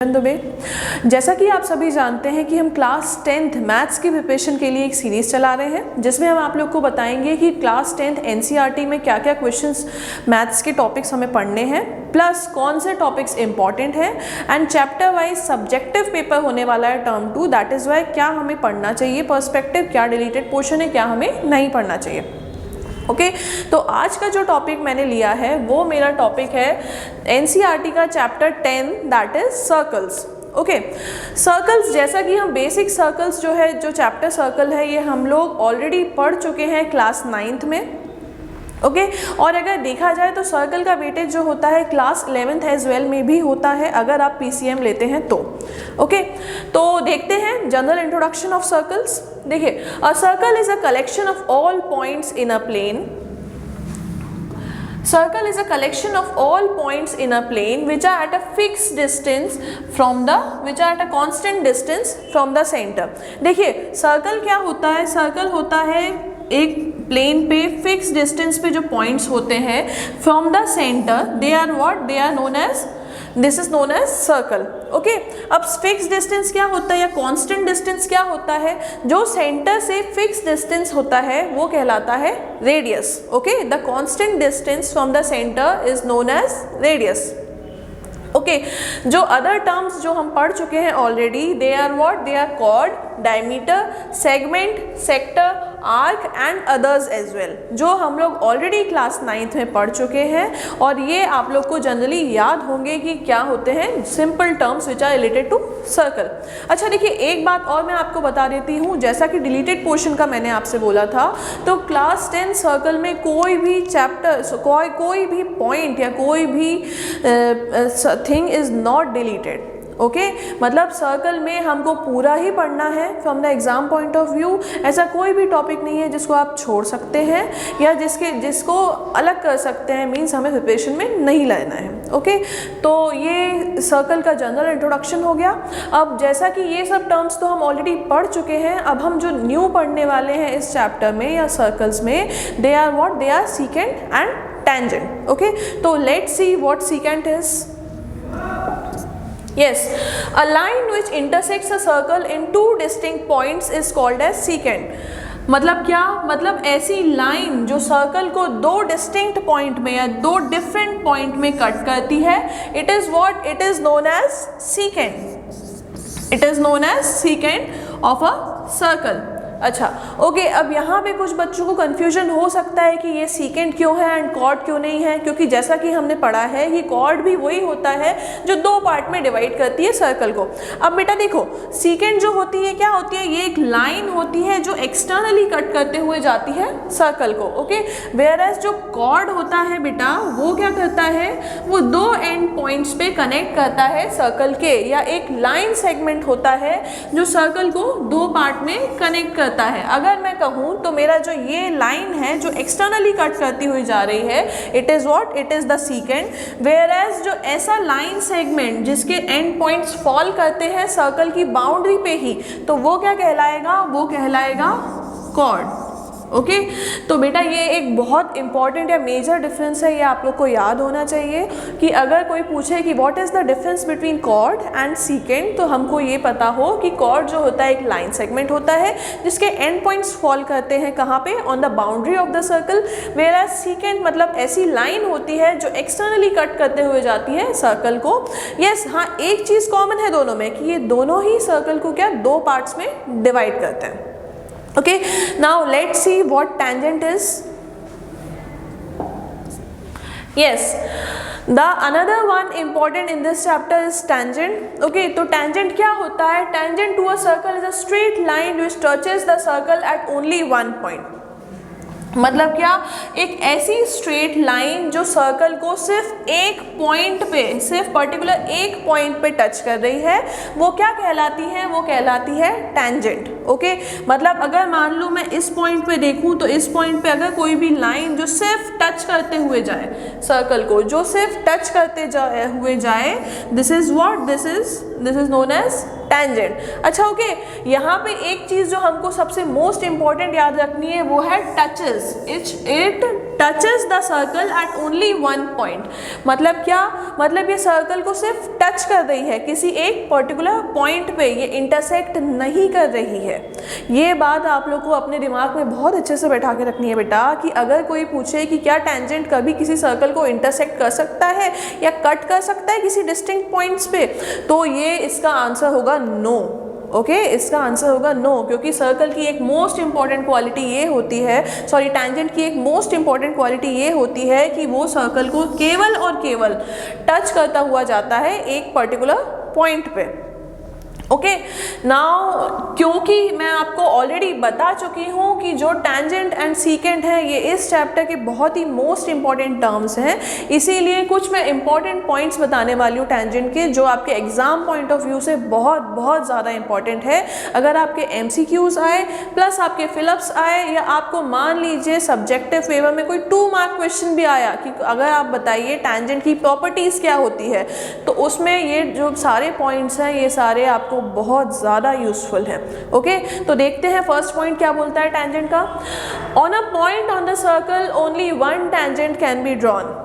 में जैसा कि आप सभी जानते हैं कि हम क्लास 10th मैथ्स की प्रिपरेशन के लिए एक सीरीज चला रहे हैं जिसमें हम आप लोग को बताएंगे कि क्लास 10th एनसीईआरटी में क्या क्या क्वेश्चंस मैथ्स के टॉपिक्स हमें पढ़ने हैं, प्लस कौन से टॉपिक्स इंपॉर्टेंट हैं and chapter wise subjective paper होने वाला है टर्म 2, दैट इज़ वाई क्या हमें पढ़ना चाहिए पर्सपेक्टिव, क्या डिलीटेड पोर्शन है, क्या हमें नहीं पढ़ना चाहिए। ओके तो आज का जो टॉपिक मैंने लिया है वो मेरा टॉपिक है एनसीईआरटी का chapter 10 that is circles. Okay circles, जैसा कि हम बेसिक सर्कल्स जो है, जो चैप्टर सर्कल है, ये हम लोग ऑलरेडी पढ़ चुके हैं क्लास 9th में। ओके और अगर देखा जाए तो सर्कल का वेटेज जो होता है क्लास 11th एज वेल में भी होता है अगर आप पीसीएम लेते हैं तो। ओके तो देखते हैं जनरल इंट्रोडक्शन ऑफ सर्कल्स। देखिए, a circle is a collection of all points in a plane. Circle is a collection of all points in a plane which are at a fixed distance from the, which are at a constant distance from the center। देखिए circle क्या होता है, circle होता है एक plane पे fix distance पे जो पॉइंट्स होते हैं from the centre, they are what, they are known as, this is known as circle. Okay अब फिक्स डिस्टेंस क्या होता है या कांस्टेंट डिस्टेंस क्या होता है, जो सेंटर से फिक्स डिस्टेंस होता है वो कहलाता है radius. Okay the constant distance from the centre is known as radius. Okay जो अदर टर्म्स जो हम पढ़ चुके हैं already, they are what, they are chord, diameter, segment, sector, arc and others as well, जो हम लोग ऑलरेडी क्लास 9th में पढ़ चुके हैं और ये आप लोग को जनरली याद होंगे कि क्या होते हैं simple terms which are related to circle. अच्छा देखिए एक बात और मैं आपको बता देती हूँ, जैसा कि डिलीटेड पोर्शन का मैंने आपसे बोला था, तो क्लास 10 सर्कल में कोई भी चैप्टर, कोई भी पॉइंट या कोई भी thing is not deleted. Okay मतलब सर्कल में हमको पूरा ही पढ़ना है from the exam point of view. ऐसा कोई भी टॉपिक नहीं है जिसको आप छोड़ सकते हैं या जिसको अलग कर सकते हैं, मीन्स हमें प्रिपरेशन में नहीं लेना है। ओके तो ये सर्कल का जनरल इंट्रोडक्शन हो गया। अब जैसा कि ये सब टर्म्स तो हम ऑलरेडी पढ़ चुके हैं, अब हम जो न्यू पढ़ने वाले हैं इस चैप्टर में या सर्कल्स में, they are what, they are secant and tangent. Okay तो let's see what secant is. Yes, a line which intersects a circle in two distinct points is called as secant। मतलब क्या, मतलब ऐसी line जो circle को दो distinct point में या दो डिफरेंट पॉइंट में कट करती है, it is what, it is known as secant. It is known as secant of a circle. अच्छा ओके अब यहाँ पे कुछ बच्चों को कन्फ्यूजन हो सकता है कि ये सीकेंट क्यों है एंड कॉर्ड क्यों नहीं है, क्योंकि जैसा कि हमने पढ़ा है कि कॉर्ड भी वही होता है जो दो पार्ट में डिवाइड करती है सर्कल को। अब बेटा देखो सीकेंट जो होती है क्या होती है, ये एक लाइन होती है जो एक्सटर्नली कट करते हुए जाती है सर्कल को। ओके वेयर एज जो कॉर्ड होता है बेटा वो क्या करता है, वो दो एंड पॉइंट्स पे कनेक्ट करता है सर्कल के, या एक लाइन सेगमेंट होता है जो सर्कल को दो पार्ट में कनेक्ट है। अगर मैं कहूं तो मेरा जो ये लाइन है जो एक्सटर्नली कट करती हुई जा रही है, it is what, it is the secant. Whereas जो ऐसा लाइन सेगमेंट जिसके एंड पॉइंट्स फॉल करते हैं सर्कल की बाउंड्री पे ही, तो वो क्या कहलाएगा, वो कहलाएगा कॉर्ड। ओके तो बेटा ये एक बहुत इंपॉर्टेंट या मेजर डिफरेंस है, ये आप लोग को याद होना चाहिए कि अगर कोई पूछे कि what is the difference between chord and secant, तो हमको ये पता हो कि कॉर्ड जो होता है एक लाइन सेगमेंट होता है जिसके एंड पॉइंट्स फॉल करते हैं कहाँ पे, on the boundary of the circle. Whereas secant मतलब ऐसी लाइन होती है जो एक्सटर्नली कट करते हुए जाती है सर्कल को। यस हाँ एक चीज़ कॉमन है दोनों में कि ये दोनों ही सर्कल को क्या दो पार्ट्स में डिवाइड करते हैं। Okay, now let's see what tangent is. Yes, the another one important in this chapter is tangent. Okay, तो tangent क्या होता है, tangent to a circle is a straight line which touches the circle at only one point। मतलब क्या, एक ऐसी straight line जो circle को सिर्फ एक पॉइंट पे, सिर्फ पर्टिकुलर एक पॉइंट पे टच कर रही है, वो क्या कहलाती है, वो कहलाती है टैंजेंट। ओके मतलब अगर मान लो मैं इस पॉइंट पे देखूं तो इस पॉइंट पे अगर कोई भी लाइन जो सिर्फ टच करते हुए जाए सर्कल को, जो सिर्फ टच करते हुए जाए, this is what, this is known as tangent. अच्छा ओके यहाँ पे एक चीज़ जो हमको सबसे मोस्ट इम्पॉर्टेंट याद रखनी है वो है touches. It touches the circle eight only one point. मतलब क्या, मतलब ये सर्कल को सिर्फ टच कर रही है, किसी एक पर्टिकुलर पॉइंट पे ये इंटरसेक्ट नहीं कर रही है। ये बात आप लोग को अपने दिमाग में बहुत अच्छे से बैठा के रखनी है बेटा, कि अगर कोई पूछे कि क्या टेंजेंट कभी किसी सर्कल को इंटरसेक्ट कर सकता है या कट कर सकता है किसी डिस्टिंक्ट पॉइंट्स पे, तो ये इसका आंसर होगा नो। ओके, इसका आंसर होगा नो, क्योंकि सर्कल की एक मोस्ट इंपॉर्टेंट क्वालिटी ये होती है, सॉरी टेंजेंट की एक मोस्ट इंपॉर्टेंट क्वालिटी ये होती है कि वो सर्कल को केवल और केवल टच करता हुआ जाता है एक पर्टिकुलर पॉइंट पे। ओके, नाउ क्योंकि मैं आपको ऑलरेडी बता चुकी हूँ कि जो टेंजेंट एंड सीकेंट है ये इस चैप्टर के बहुत ही मोस्ट इंपॉर्टेंट टर्म्स हैं, इसीलिए कुछ मैं इंपॉर्टेंट पॉइंट्स बताने वाली हूँ टेंजेंट के, जो आपके एग्जाम पॉइंट ऑफ व्यू से बहुत बहुत ज़्यादा इंपॉर्टेंट है। अगर आपके MCQs आए प्लस आपके फिलअप्स आए, या आपको मान लीजिए सब्जेक्टिव पेपर में कोई 2 मार्क क्वेश्चन भी आया कि अगर आप बताइए टेंजेंट की प्रॉपर्टीज़ क्या होती है, तो उसमें ये जो सारे पॉइंट्स हैं ये सारे आपको बहुत ज़्यादा यूजफुल है। ओके, तो देखते हैं फर्स्ट पॉइंट क्या बोलता है टेंजेंट का। On a point on the circle only one tangent can be drawn.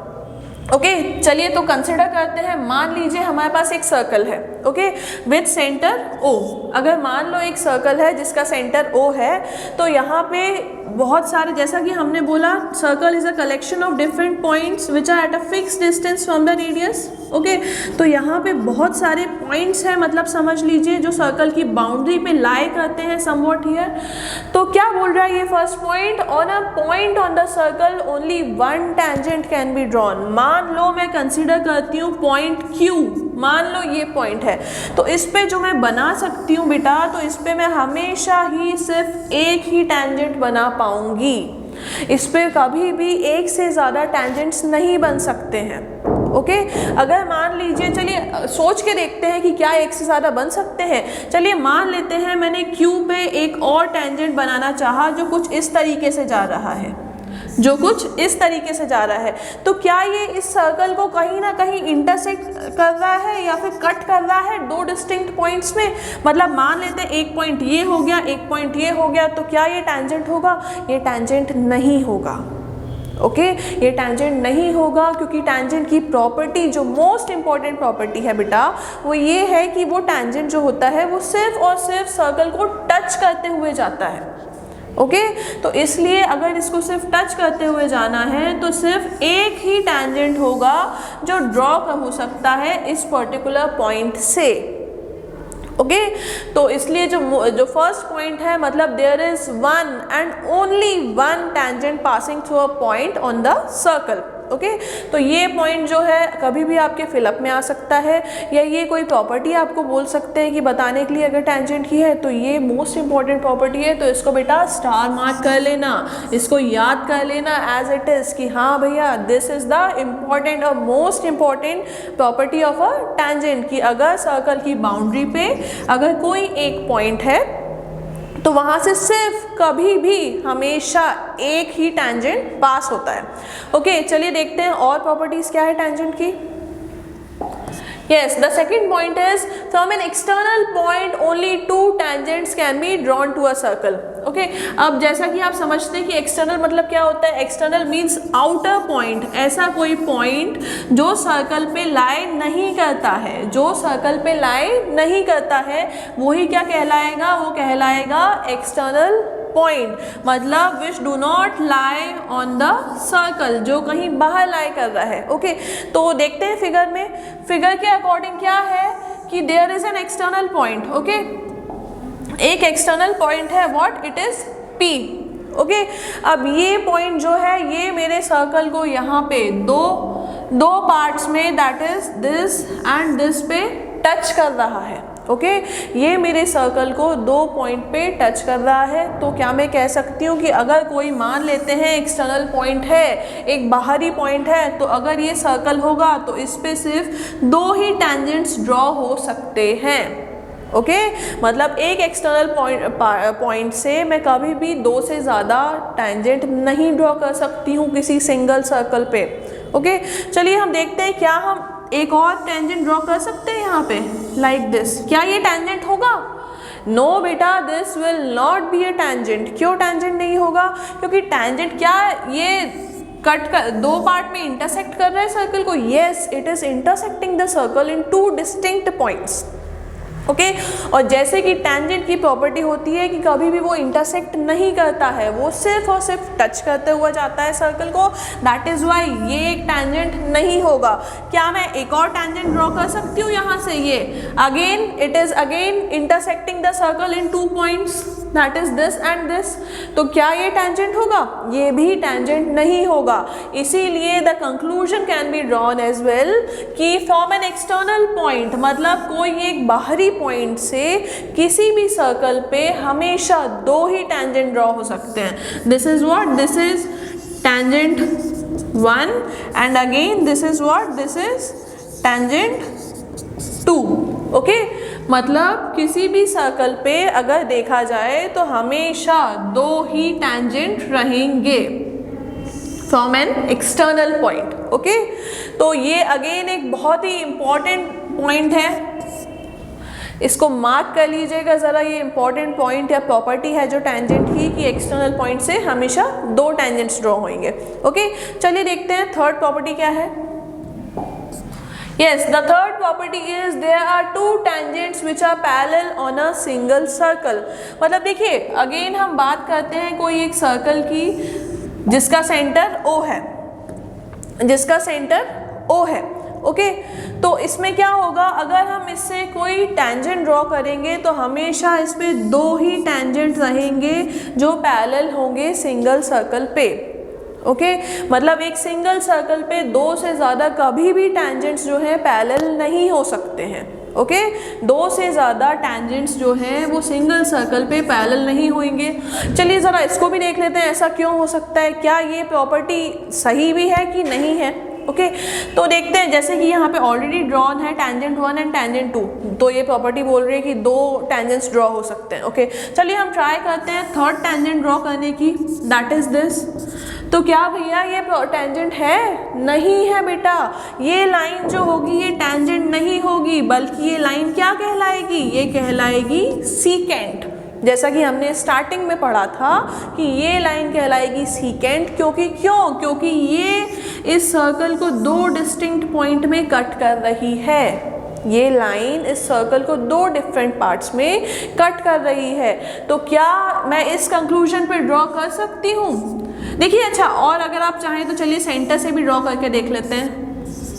Okay, चलिए तो कंसिडर करते हैं, मान लीजिए हमारे पास एक सर्कल है, ओके, विद सेंटर O। अगर मान लो एक सर्कल है जिसका सेंटर O है, तो यहाँ पे बहुत सारे, जैसा कि हमने बोला, circle is a collection of different points which are at a fix distance from the radius. Okay, तो यहाँ पे बहुत सारे पॉइंट्स हैं, मतलब समझ लीजिए जो सर्कल की बाउंड्री पे लाई करते हैं समवॉट हियर। तो क्या बोल रहा है ये first point, on a point on the circle only one tangent can be drawn. मान लो मैं कंसीडर करती हूँ पॉइंट Q, मान लो ये पॉइंट है, तो इस पे जो मैं बना सकती हूँ बेटा, तो इस पे मैं हमेशा ही सिर्फ एक ही टेंजेंट बना पाऊंगी। इस पे कभी भी एक से ज़्यादा टेंजेंट्स नहीं बन सकते हैं। ओके, अगर मान लीजिए, चलिए सोच के देखते हैं कि क्या एक से ज़्यादा बन सकते हैं। चलिए मान लेते हैं मैंने Q पे एक और टेंजेंट बनाना चाहा जो कुछ इस तरीके से जा रहा है, जो कुछ इस तरीके से जा रहा है, तो क्या ये इस सर्कल को कहीं ना कहीं इंटरसेक्ट कर रहा है या फिर कट कर रहा है 2 डिस्टिंक्ट पॉइंट्स में। मतलब मान लेते हैं एक पॉइंट ये हो गया, एक पॉइंट ये हो गया, तो क्या ये टेंजेंट होगा? ये टेंजेंट नहीं होगा। ओके, ये टेंजेंट नहीं होगा, क्योंकि टेंजेंट की प्रॉपर्टी, जो मोस्ट इंपॉर्टेंट प्रॉपर्टी है बेटा, वो ये है कि वो टेंजेंट जो होता है वो सिर्फ और सिर्फ सर्कल को टच करते हुए जाता है। ओके, तो इसलिए अगर इसको सिर्फ टच करते हुए जाना है तो सिर्फ एक ही टेंजेंट होगा जो ड्रॉ हो सकता है इस पर्टिकुलर पॉइंट से। ओके, तो इसलिए जो फर्स्ट पॉइंट है, मतलब there is one and only one tangent passing through a point on the circle. Okay, तो ये पॉइंट जो है कभी भी आपके फिलअप में आ सकता है, या ये कोई प्रॉपर्टी आपको बोल सकते हैं कि बताने के लिए अगर टेंजेंट की है तो ये मोस्ट इंपॉर्टेंट प्रॉपर्टी है, तो इसको बेटा स्टार मार्क कर लेना, इसको याद कर लेना एज इट इज़ कि हाँ भैया दिस इज़ द इम्पॉर्टेंट और most important property of a tangent, कि अगर सर्कल की बाउंड्री पे अगर कोई एक पॉइंट है तो वहाँ से सिर्फ कभी भी हमेशा एक ही टेंजेंट पास होता है। ओके, चलिए देखते हैं और प्रॉपर्टीज़ क्या है टेंजेंट की। Yes, the second point is from an external point only 2 tangents can be drawn to a circle. Okay, अब जैसा कि आप समझते हैं कि एक्सटर्नल मतलब क्या होता है, एक्सटर्नल मीन्स आउटर पॉइंट, ऐसा कोई पॉइंट जो सर्कल पे लाई नहीं करता है, जो सर्कल पे लाई नहीं करता है वही क्या कहलाएगा, वो कहलाएगा एक्सटर्नल पॉइंट, मतलब which do not lie on the circle, जो कहीं बाहर लाई कर रहा है। ओके, तो देखते हैं फिगर में, फिगर के अकॉर्डिंग क्या है कि there is an external point. Okay, एक एक्सटर्नल पॉइंट है, what it is P। Okay, अब ये पॉइंट जो है ये मेरे सर्कल को यहाँ पे दो पार्ट्स में, that is this and this पे टच कर रहा है। ओके, ये मेरे सर्कल को 2 पॉइंट पे टच कर रहा है, तो क्या मैं कह सकती हूँ कि अगर कोई मान लेते हैं एक्सटर्नल पॉइंट है, एक बाहरी पॉइंट है, तो अगर ये सर्कल होगा तो इस पे सिर्फ 2 ही टेंजेंट्स ड्रॉ हो सकते हैं। ओके, मतलब एक एक्सटर्नल पॉइंट से मैं कभी भी 2 से ज़्यादा टेंजेंट नहीं ड्रॉ कर सकती हूँ किसी सिंगल सर्कल पे। ओके, चलिए हम देखते हैं क्या हम एक और टेंजेंट ड्रॉ कर सकते हैं यहाँ पे, लाइक दिस। क्या ये टेंजेंट होगा? नो बेटा, this will not be A tangent. क्यों टेंजेंट नहीं होगा? क्योंकि टेंजेंट क्या, ये कट कर, दो पार्ट में इंटरसेक्ट कर रहा है सर्कल को? Yes, it is intersecting the circle in to distinct points. Okay और जैसे कि टेंजेंट की प्रॉपर्टी होती है कि कभी भी वो इंटरसेक्ट नहीं करता है, वो सिर्फ और सिर्फ टच करते हुए जाता है सर्कल को, दैट इज वाई ये एक टेंजेंट नहीं होगा। क्या मैं एक और टेंजेंट ड्रॉ कर सकती हूँ यहाँ से? ये again it is again intersecting the circle in two points, that is this and this. तो क्या ये टेंजेंट होगा? ये भी टेंजेंट नहीं होगा। इसीलिए the conclusion can be drawn as well कि फ्रॉम एन एक्सटर्नल पॉइंट, मतलब कोई एक बाहरी पॉइंट से किसी भी सर्कल पे हमेशा दो ही टेंजेंट ड्रॉ हो सकते हैं। This is what, this is tangent 1 and again this is what, this is tangent 2। Okay मतलब किसी भी सर्कल पे अगर देखा जाए तो हमेशा दो ही टेंजेंट रहेंगे from an external point. Okay तो ये अगेन एक बहुत ही इंपॉर्टेंट पॉइंट है, इसको मार्क कर लीजिएगा ज़रा। ये इंपॉर्टेंट पॉइंट या प्रॉपर्टी है जो टेंजेंट की कि एक्सटर्नल पॉइंट से हमेशा दो टेंजेंट्स ड्रॉ होंगे। ओके चलिए देखते हैं थर्ड प्रॉपर्टी क्या है। Yes, the third property is there are two tangents which are parallel on a single circle। मतलब देखिए अगेन हम बात करते हैं कोई एक सर्कल की जिसका सेंटर O है, जिसका सेंटर O है। ओके तो इसमें क्या होगा, अगर हम इससे कोई टेंजेंट ड्रॉ करेंगे तो हमेशा इस पे दो ही टेंजेंट रहेंगे जो पैरेलल होंगे सिंगल सर्कल पे। ओके मतलब एक सिंगल सर्कल पे दो से ज़्यादा कभी भी टेंजेंट्स जो हैं पैरेलल नहीं हो सकते हैं। ओके दो से ज़्यादा टेंजेंट्स जो हैं वो सिंगल सर्कल पे पैरेलल नहीं होंगे। चलिए ज़रा इसको भी देख लेते हैं, ऐसा क्यों हो सकता है, क्या ये प्रॉपर्टी सही भी है कि नहीं है। ओके तो देखते हैं, जैसे कि यहाँ पे ऑलरेडी ड्रॉन है टेंजेंट 1 एंड टेंजेंट 2, तो ये प्रॉपर्टी बोल रही है कि दो टेंजेंट्स ड्रॉ हो सकते हैं। ओके चलिए हम ट्राई करते हैं थर्ड टेंजेंट ड्रॉ करने की, दैट इज दिस। तो क्या भैया ये टेंजेंट है? नहीं है बेटा, ये लाइन जो होगी ये टेंजेंट नहीं होगी, बल्कि ये लाइन क्या कहलाएगी, ये कहलाएगी सीकेंट। जैसा कि हमने स्टार्टिंग में पढ़ा था कि ये लाइन कहलाएगी सीकेंट, क्योंकि ये इस सर्कल को दो डिस्टिंक्ट पॉइंट में कट कर रही है। ये लाइन इस सर्कल को दो डिफरेंट पार्ट्स में कट कर रही है। तो क्या मैं इस कंक्लूजन पर ड्रॉ कर सकती हूँ? देखिए अच्छा, और अगर आप चाहें तो चलिए सेंटर से भी ड्रॉ करके देख लेते हैं,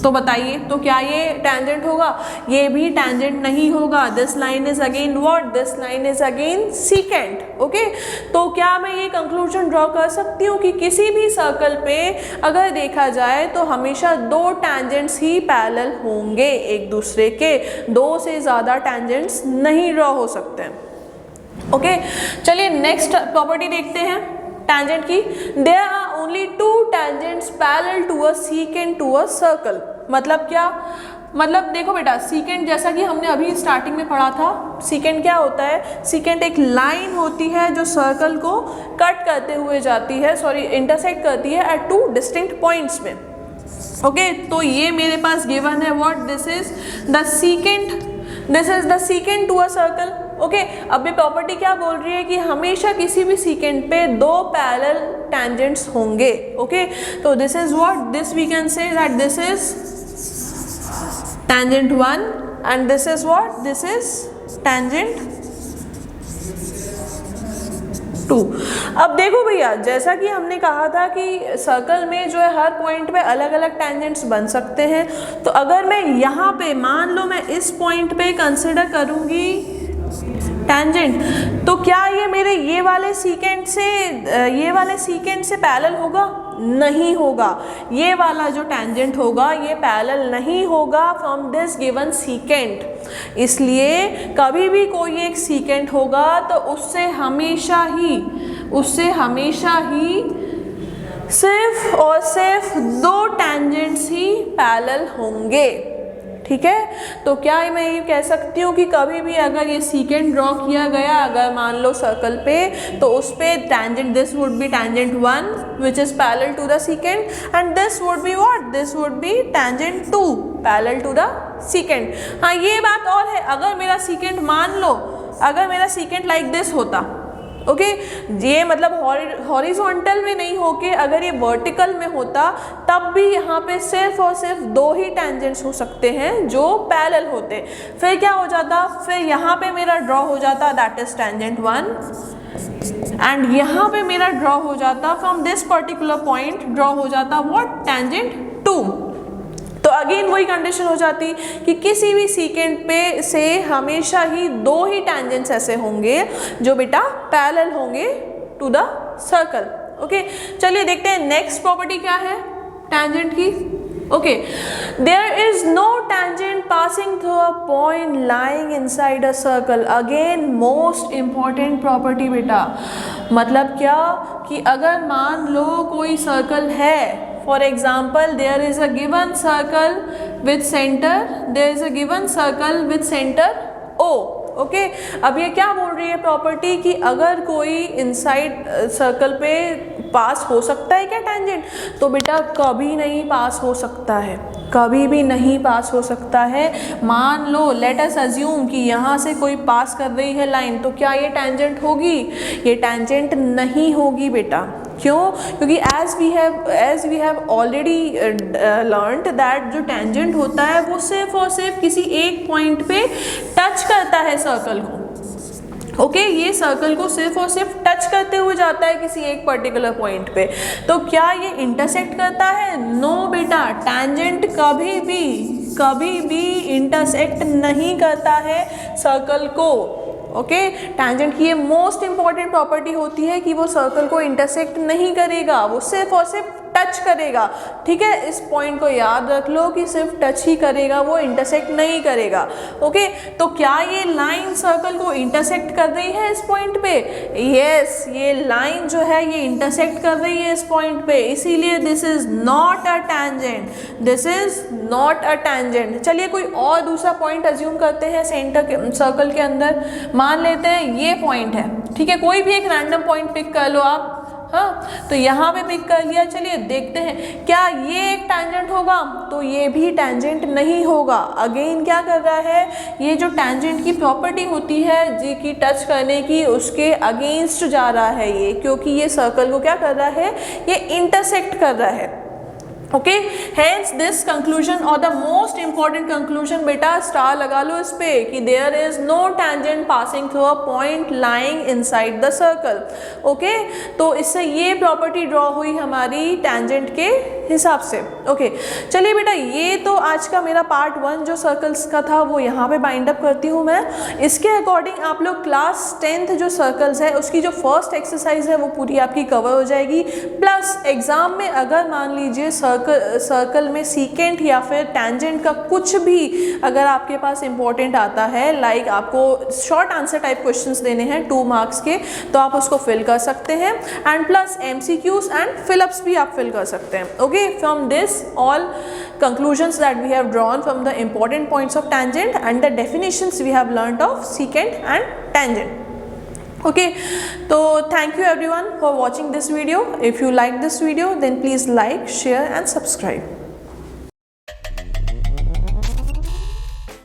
तो बताइए तो क्या ये टेंजेंट होगा? ये भी टेंजेंट नहीं होगा। This line is again what, this line is again secant. Okay तो क्या मैं ये कंक्लूजन ड्रॉ कर सकती हूँ कि किसी भी सर्कल पे अगर देखा जाए तो हमेशा दो टेंजेंट्स ही पैरेलल होंगे एक दूसरे के, दो से ज़्यादा टेंजेंट्स नहीं ड्रॉ हो सकते हैं। ओके चलिए नेक्स्ट प्रॉपर्टी देखते हैं टेंजेंट की। There are only two tangents parallel to a secant to a circle. मतलब क्या? मतलब देखो बेटा, सीकेंट जैसा कि हमने अभी स्टार्टिंग में पढ़ा था, सीकेंट क्या होता है? सीकेंट एक लाइन होती है जो सर्कल को कट करते हुए जाती है, इंटरसेक्ट करती है at two distinct points okay. ओके तो ये मेरे पास गिवन है what, this is the secant, this is the secant to a circle. Okay अब ये प्रॉपर्टी क्या बोल रही है कि हमेशा किसी भी सीकेंट पे दो पैरेलल टेंजेंट्स होंगे। ओके तो this is what, this we can say that this is tangent 1 and this is what, this is tangent 2। अब देखो भैया, जैसा कि हमने कहा था कि सर्कल में जो है हर पॉइंट पे अलग अलग टेंजेंट्स बन सकते हैं। तो अगर मैं यहाँ पे मान लो मैं इस पॉइंट पे कंसिडर करूँगी टेंजेंट, तो क्या ये मेरे ये वाले सीकेंट से पैरेलल होगा? नहीं होगा। ये वाला जो टेंजेंट होगा ये पैरेलल नहीं होगा फ्रॉम दिस गिवन सीकेंट। इसलिए कभी भी कोई एक सीकेंट होगा तो उससे हमेशा ही सिर्फ और सिर्फ दो टेंजेंट्स ही पैरेलल होंगे। ठीक है तो क्या मैं ये कह सकती हूँ कि कभी भी अगर ये सीकेंट ड्रॉ किया गया, अगर मान लो सर्कल पे, तो उस पे tangent, this would be tangent 1 which is parallel to the secant and this would be what, this would be tangent 2 parallel to the secant. हाँ ये बात और है, अगर मेरा सीकेंट मान लो, अगर मेरा सीकेंट लाइक दिस होता, ओके ये मतलब हॉरिजॉन्टल में नहीं होके अगर ये वर्टिकल में होता तब भी यहाँ पे सिर्फ और सिर्फ 2 ही टेंजेंट्स हो सकते हैं जो पैरेलल होते। फिर क्या हो जाता, फिर यहाँ पे मेरा ड्रॉ हो जाता दैट इज टेंजेंट 1 एंड यहाँ पे मेरा ड्रॉ हो जाता from this particular point draw हो जाता व्हाट, टेंजेंट 2। तो अगेन वही कंडीशन हो जाती कि किसी भी सीकेंट पे से हमेशा ही 2 ही टेंजेंट्स ऐसे होंगे जो बेटा पैरेलल होंगे टू द सर्कल। ओके चलिए देखते हैं नेक्स्ट प्रॉपर्टी क्या है टेंजेंट की। Okay there is no tangent passing through a point lying inside a circle. Again most important property बेटा, मतलब क्या कि अगर मान लो कोई सर्कल है, for example there is a given circle with center, there is a given circle with center O। Okay अब ये क्या बोल रही है प्रॉपर्टी कि अगर कोई इनसाइड सर्कल पे पास हो सकता है क्या टेंजेंट, तो बेटा कभी नहीं पास हो सकता है, कभी भी नहीं पास हो सकता है। मान लो लेट अस अज्यूम कि यहाँ से कोई पास कर रही है लाइन, तो क्या ये टेंजेंट होगी, ये टेंजेंट नहीं होगी बेटा। क्यों, क्योंकि as we have already learned that जो टेंजेंट होता है वो सिर्फ और सिर्फ किसी एक पॉइंट पे टच करता है सर्कल को। ओके ये सर्कल को सिर्फ और सिर्फ टच करते हुए जाता है किसी एक पर्टिकुलर पॉइंट पे। तो क्या ये इंटरसेक्ट करता है, नो बेटा, टेंजेंट कभी भी इंटरसेक्ट नहीं करता है सर्कल को। ओके टेंजेंट की ये मोस्ट इंपॉर्टेंट प्रॉपर्टी होती है कि वो सर्कल को इंटरसेक्ट नहीं करेगा, वो सिर्फ और सिर्फ टच करेगा। ठीक है, इस पॉइंट को याद रख लो कि सिर्फ टच ही करेगा, वो इंटरसेक्ट नहीं करेगा। ओके तो क्या ये लाइन सर्कल को इंटरसेक्ट कर रही है इस पॉइंट पे? यस ये लाइन जो है ये इंटरसेक्ट कर रही है इस पॉइंट पे, इसीलिए this is not a tangent, this is not a tangent. चलिए कोई और दूसरा पॉइंट अज्यूम करते हैं सेंटर सर्कल के अंदर। मान लेते हैं ये पॉइंट है, ठीक है, कोई भी एक रैंडम पॉइंट पिक कर लो आप। हाँ तो यहाँ पे पिक कर लिया। चलिए देखते हैं क्या ये एक टेंजेंट होगा, तो ये भी टेंजेंट नहीं होगा। अगेन क्या कर रहा है, ये जो टेंजेंट की प्रॉपर्टी होती है जी की टच करने की, उसके अगेंस्ट जा रहा है ये, क्योंकि ये सर्कल को क्या कर रहा है, ये इंटरसेक्ट कर रहा है। ओके हेंस दिस कंक्लूजन और द मोस्ट इंपॉर्टेंट कंक्लूजन बेटा स्टार लगा लो इस पे कि there is no tangent passing through a point lying inside the circle. Okay तो इससे ये प्रॉपर्टी ड्रॉ हुई हमारी टेंजेंट के हिसाब से। ओके चलिए बेटा ये तो आज का मेरा पार्ट 1 जो सर्कल्स का था वो यहाँ पे बाइंड अप करती हूँ मैं। इसके अकॉर्डिंग आप लोग क्लास 10th जो सर्कल्स है उसकी जो फर्स्ट एक्सरसाइज है वो पूरी आपकी कवर हो जाएगी। प्लस एग्जाम में अगर मान लीजिए सर्कल में सीकेंट या फिर टेंजेंट का कुछ भी अगर आपके पास इंपॉर्टेंट आता है, लाइक आपको शॉर्ट आंसर टाइप क्वेश्चंस देने हैं 2 मार्क्स के, तो आप उसको फिल कर सकते हैं। And plus MCQs and fill-ups भी आप फिल कर सकते हैं। Okay from this all conclusions that we have drawn from the important points of tangent and the definitions we have learnt of secant and tangent. Okay so thank you everyone for watching this video. If you like this video then please like, share and subscribe.